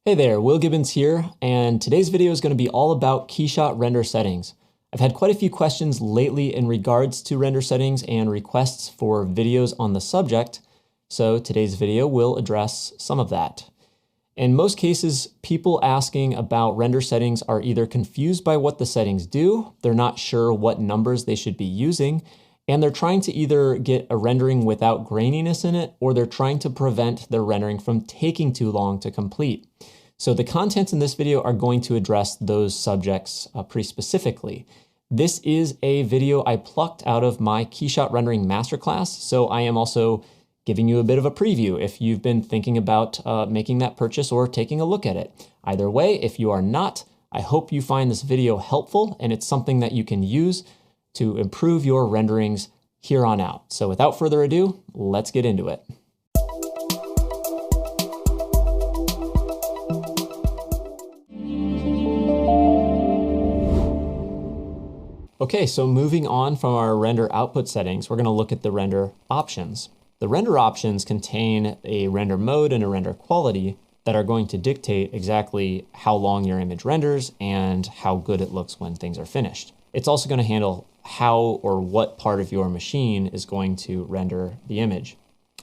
Hey there, Will Gibbons here, and today's video is going to be all about keyshot render settings. I've had quite a few questions lately in regards to render settings and requests for videos on the subject, so today's video will address some of that. In most cases, people asking about render settings are either confused by what the settings do, they're not sure what numbers they should be using, and they're trying to either get a rendering without graininess in it, or they're trying to prevent their rendering from taking too long to complete. So the contents in this video are going to address those subjects pretty specifically. This is a video I plucked out of my keyshot rendering masterclass, so I am also giving you a bit of a preview if you've been thinking about making that purchase or taking a look at it. Either way, if you are not, I hope you find this video helpful and it's something that you can use to improve your renderings here on out. So without further ado, let's get into it. Okay, so moving on from our render output settings, we're going to look at the render options. The render options contain a render mode and a render quality that are going to dictate exactly how long your image renders and how good it looks when things are finished. It's also going to handle how or what part of your machine is going to render the image.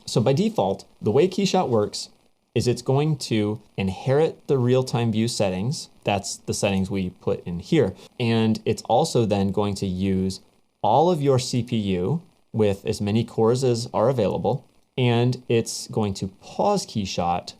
So by default, the way Keyshot works is it's going to inherit the real-time view settings. That's the settings we put in here. And it's also then going to use all of your CPU with as many cores as are available. And it's going to pause Keyshot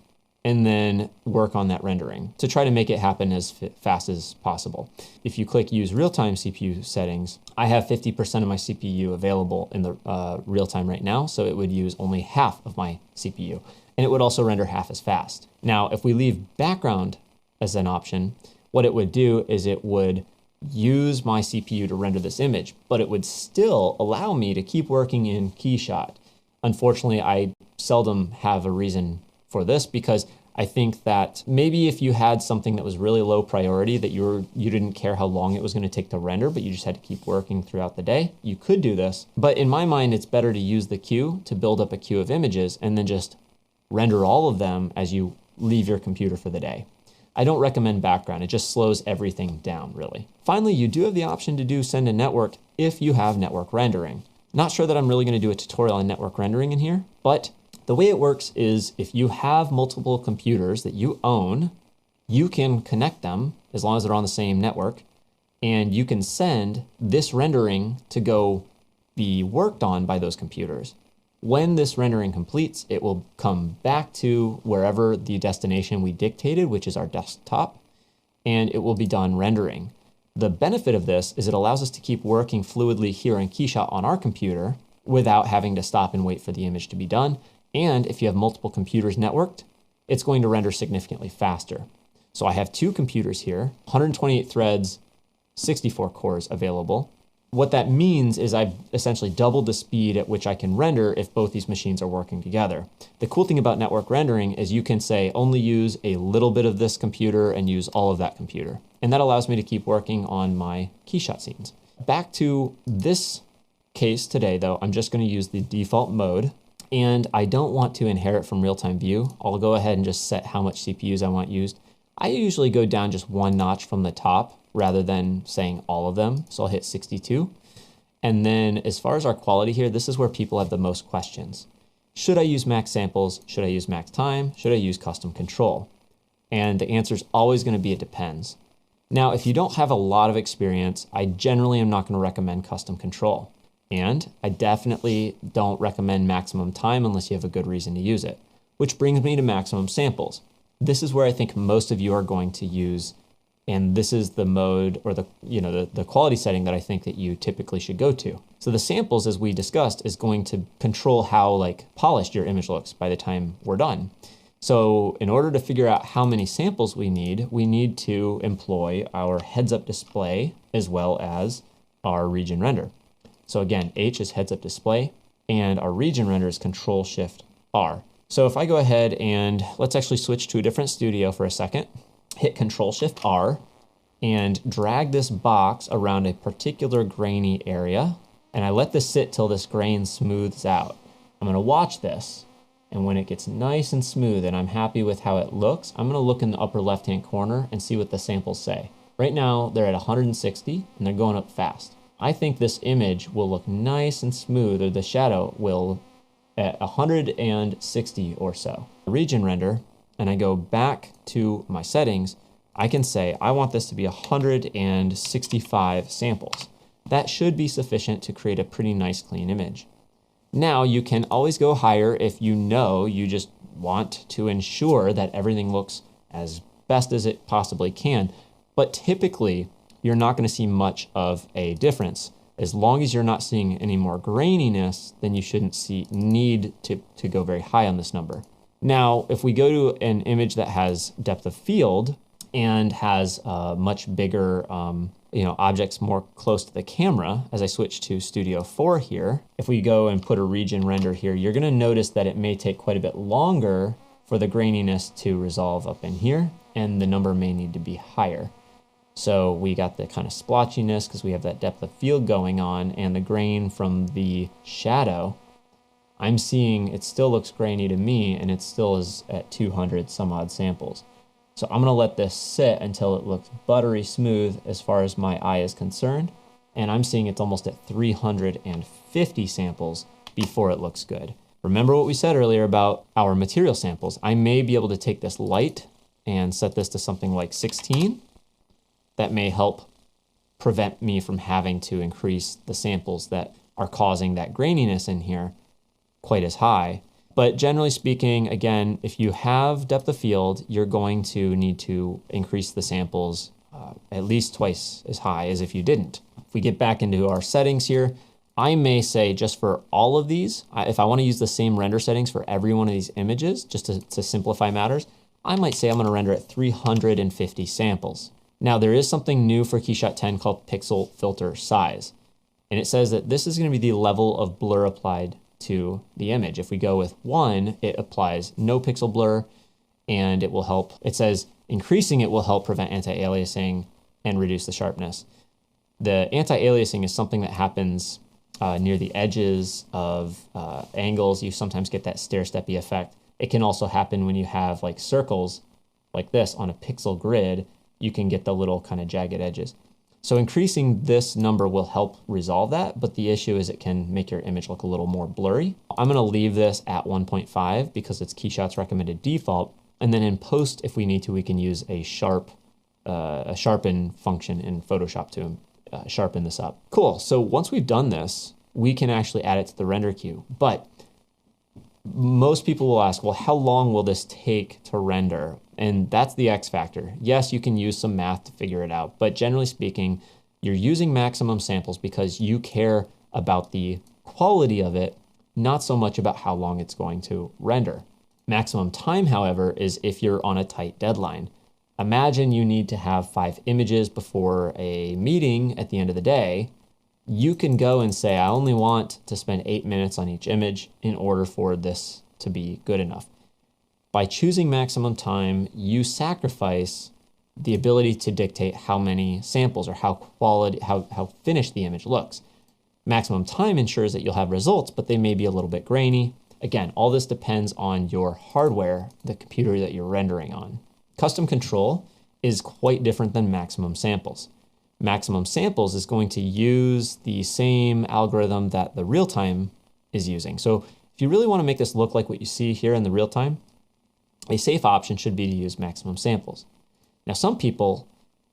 and then work on that rendering to try to make it happen as fast as possible. If you click use real-time CPU settings, I have 50% of my CPU available in the real-time right now. So it would use only half of my CPU. And it would also render half as fast. Now, if we leave background as an option, what it would do is it would use my CPU to render this image, but it would still allow me to keep working in Keyshot. Unfortunately, I seldom have a reason for this because I think that maybe if you had something that was really low priority that you didn't care how long it was going to take to render, but you just had to keep working throughout the day, you could do this. But in my mind, it's better to use the queue to build up a queue of images and then just render all of them as you leave your computer for the day. I don't recommend background. It just slows everything down, really. Finally, you do have the option to do send to network if you have network rendering. Not sure that I'm really going to do a tutorial on network rendering in here, but the way it works is if you have multiple computers that you own, you can connect them as long as they're on the same network, and you can send this rendering to go be worked on by those computers. When this rendering completes, it will come back to wherever the destination we dictated, which is our desktop, and it will be done rendering. The benefit of this is it allows us to keep working fluidly here in Keyshot on our computer without having to stop and wait for the image to be done. And if you have multiple computers networked, it's going to render significantly faster. So I have two computers here, 128 threads, 64 cores available. What that means is I've essentially doubled the speed at which I can render if both these machines are working together. The cool thing about network rendering is you can say only use a little bit of this computer and use all of that computer. And that allows me to keep working on my Keyshot scenes. Back to this case today though, I'm just going to use the default mode and I don't want to inherit from real-time view. I'll go ahead and just set how much CPUs I want used. I usually go down just one notch from the top rather than saying all of them. So I'll hit 62. And then as far as our quality here, this is where people have the most questions. Should I use max samples? Should I use max time? Should I use custom control? And the answer is always going to be it depends. Now, if you don't have a lot of experience, I generally am not going to recommend custom control. And I definitely don't recommend maximum time unless you have a good reason to use it, which brings me to maximum samples. This is where I think most of you are going to use, and this is the mode or the quality setting that I think that you typically should go to. So the samples, as we discussed, is going to control how polished your image looks by the time we're done. So in order to figure out how many samples we need to employ our heads-up display as well as our region render. So again, H is heads-up display, and our region render is Control-Shift-R. So if I go ahead and let's actually switch to a different studio for a second, hit Control-Shift-R, and drag this box around a particular grainy area, and I let this sit till this grain smooths out. I'm going to watch this, And when it gets nice and smooth and I'm happy with how it looks, I'm gonna look in the upper left-hand corner and see what the samples say. Right now, they're at 160 and they're going up fast. I think this image will look nice and smooth, or the shadow will at 160 or so. Region render, and I go back to my settings, I can say I want this to be 165 samples. That should be sufficient to create a pretty nice clean image. Now you can always go higher if you know you just want to ensure that everything looks as best as it possibly can. But typically you're not going to see much of a difference. As long as you're not seeing any more graininess, then you shouldn't need to go very high on this number. Now, if we go to an image that has depth of field and has much bigger objects more close to the camera, as I switch to Studio 4 here, if we go and put a region render here, you're gonna notice that it may take quite a bit longer for the graininess to resolve up in here, and the number may need to be higher. So we got the kind of splotchiness because we have that depth of field going on, and the grain from the shadow, I'm seeing it still looks grainy to me, and it still is at 200 some odd samples. So I'm gonna let this sit until it looks buttery smooth as far as my eye is concerned. And I'm seeing it's almost at 350 samples before it looks good. Remember what we said earlier about our material samples. I may be able to take this light and set this to something like 16. That may help prevent me from having to increase the samples that are causing that graininess in here quite as high. But generally speaking, again, if you have depth of field, you're going to need to increase the samples at least twice as high as if you didn't. If we get back into our settings here, I may say just for all of these, if I want to use the same render settings for every one of these images, just to simplify matters, I might say I'm going to render at 350 samples. Now there is something new for KeyShot 10 called pixel filter size. And it says that this is going to be the level of blur applied to the image. If we go with 1, it applies no pixel blur, and it will help, it says increasing it will help prevent anti-aliasing and reduce the sharpness. The anti-aliasing is something that happens near the edges of angles. You sometimes get that stair-steppy effect. It can also happen when you have like circles like this on a pixel grid. You can get the little kind of jagged edges. So increasing this number will help resolve that, but the issue is it can make your image look a little more blurry. I'm gonna leave this at 1.5 because it's KeyShot's recommended default, and then in post, if we need to, we can use a sharpen function in Photoshop to sharpen this up. Cool, so once we've done this, we can actually add it to the render queue, but most people will ask, well, how long will this take to render? And that's the X factor. Yes, you can use some math to figure it out, but generally speaking, you're using maximum samples because you care about the quality of it, not so much about how long it's going to render. Maximum time, however, is if you're on a tight deadline. Imagine you need to have 5 images before a meeting at the end of the day. You can go and say, I only want to spend 8 minutes on each image in order for this to be good enough. By choosing maximum time, you sacrifice the ability to dictate how many samples or how finished the image looks. Maximum time ensures that you'll have results, but they may be a little bit grainy. Again, all this depends on your hardware, the computer that you're rendering on. Custom control is quite different than maximum samples. Maximum samples is going to use the same algorithm that the real time is using. So if you really want to make this look like what you see here in the real time, a safe option should be to use maximum samples. Now, some people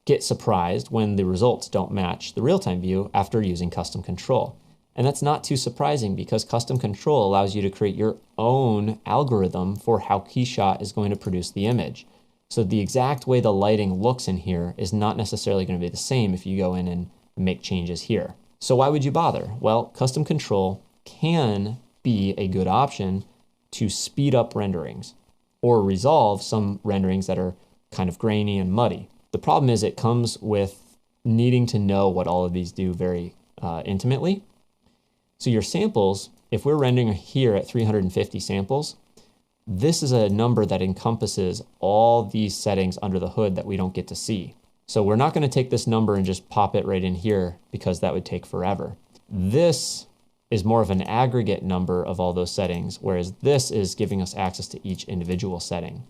get surprised when the results don't match the real-time view after using custom control. And that's not too surprising because custom control allows you to create your own algorithm for how KeyShot is going to produce the image. So the exact way the lighting looks in here is not necessarily going to be the same if you go in and make changes here. So why would you bother? Well, custom control can be a good option to speed up renderings or resolve some renderings that are kind of grainy and muddy. The problem is it comes with needing to know what all of these do very intimately. So your samples, if we're rendering here at 350 samples, this is a number that encompasses all these settings under the hood that we don't get to see. So we're not going to take this number and just pop it right in here because that would take forever. This is more of an aggregate number of all those settings, whereas this is giving us access to each individual setting.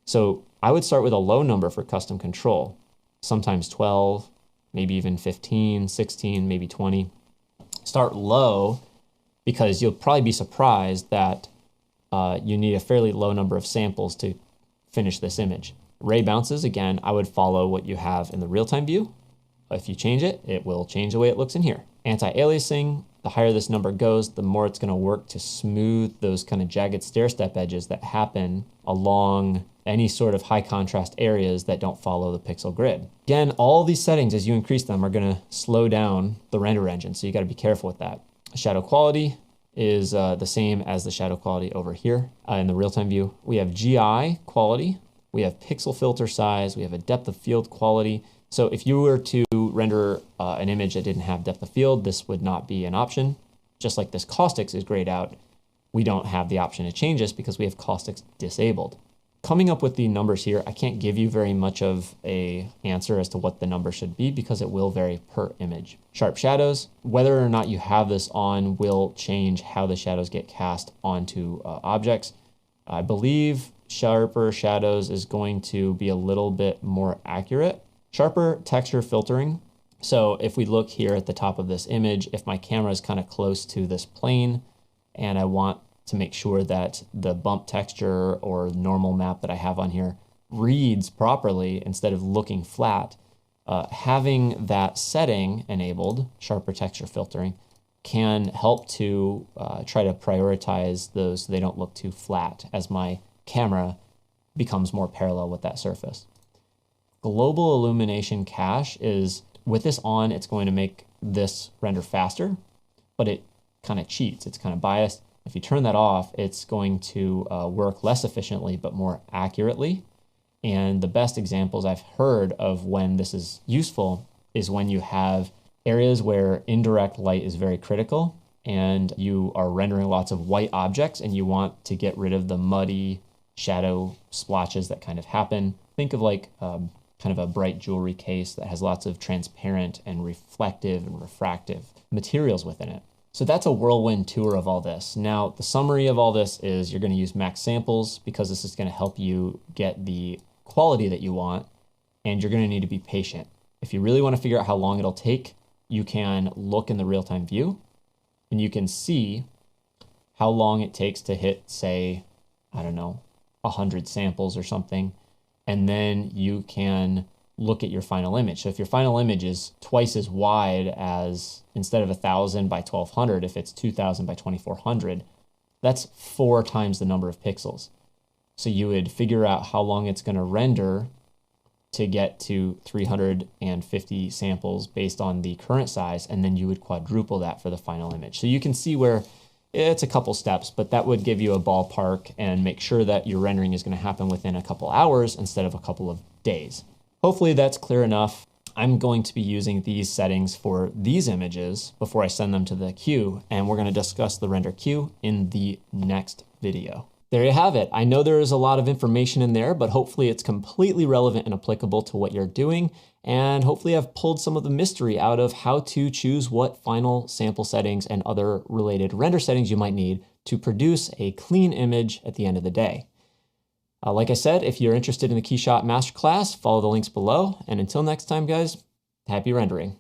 So I would start with a low number for custom control, sometimes 12, maybe even 15, 16, maybe 20. Start low because you'll probably be surprised that you need a fairly low number of samples to finish this image. Ray bounces, again, I would follow what you have in the real-time view. If you change it, it will change the way it looks in here. Anti-aliasing, the higher this number goes, the more it's going to work to smooth those kind of jagged stair-step edges that happen along any sort of high contrast areas that don't follow the pixel grid. Again, all these settings, as you increase them, are going to slow down the render engine, so you got to be careful with that. Shadow quality is the same as the shadow quality over here in the real-time view. We have GI quality, we have pixel filter size, we have a depth of field quality. So if you were to render an image that didn't have depth of field, this would not be an option. Just like this caustics is grayed out, we don't have the option to change this because we have caustics disabled. Coming up with the numbers here, I can't give you very much of an answer as to what the number should be because it will vary per image. Sharp shadows, whether or not you have this on will change how the shadows get cast onto objects. I believe sharper shadows is going to be a little bit more accurate. Sharper texture filtering. So if we look here at the top of this image, if my camera is kind of close to this plane and I want to make sure that the bump texture or normal map that I have on here reads properly instead of looking flat, having that setting enabled, sharper texture filtering, can help to try to prioritize those so they don't look too flat as my camera becomes more parallel with that surface. Global illumination cache is, with this on, it's going to make this render faster, but it kind of cheats. It's kind of biased. If you turn that off, it's going to work less efficiently, but more accurately. And the best examples I've heard of when this is useful is when you have areas where indirect light is very critical and you are rendering lots of white objects and you want to get rid of the muddy shadow splotches that kind of happen. Think of like kind of a bright jewelry case that has lots of transparent and reflective and refractive materials within it. So that's a whirlwind tour of all this. Now, the summary of all this is you're going to use max samples because this is going to help you get the quality that you want, and you're going to need to be patient. If you really want to figure out how long it'll take, you can look in the real-time view, and you can see how long it takes to hit, say, I don't know, 100 samples or something, and then you can look at your final image. So if your final image is twice as wide as, instead of 1,000 by 1,200, if it's 2,000 by 2,400, that's 4 times the number of pixels. So you would figure out how long it's going to render to get to 350 samples based on the current size, and then you would quadruple that for the final image. So you can see where it's a couple steps, but that would give you a ballpark and make sure that your rendering is going to happen within a couple hours instead of a couple of days. Hopefully that's clear enough. I'm going to be using these settings for these images before I send them to the queue, and we're going to discuss the render queue in the next video. There you have it. I know there is a lot of information in there, but hopefully it's completely relevant and applicable to what you're doing. And hopefully I've pulled some of the mystery out of how to choose what final sample settings and other related render settings you might need to produce a clean image at the end of the day. Like I said, if you're interested in the Keyshot Masterclass, follow the links below. And until next time, guys, happy rendering.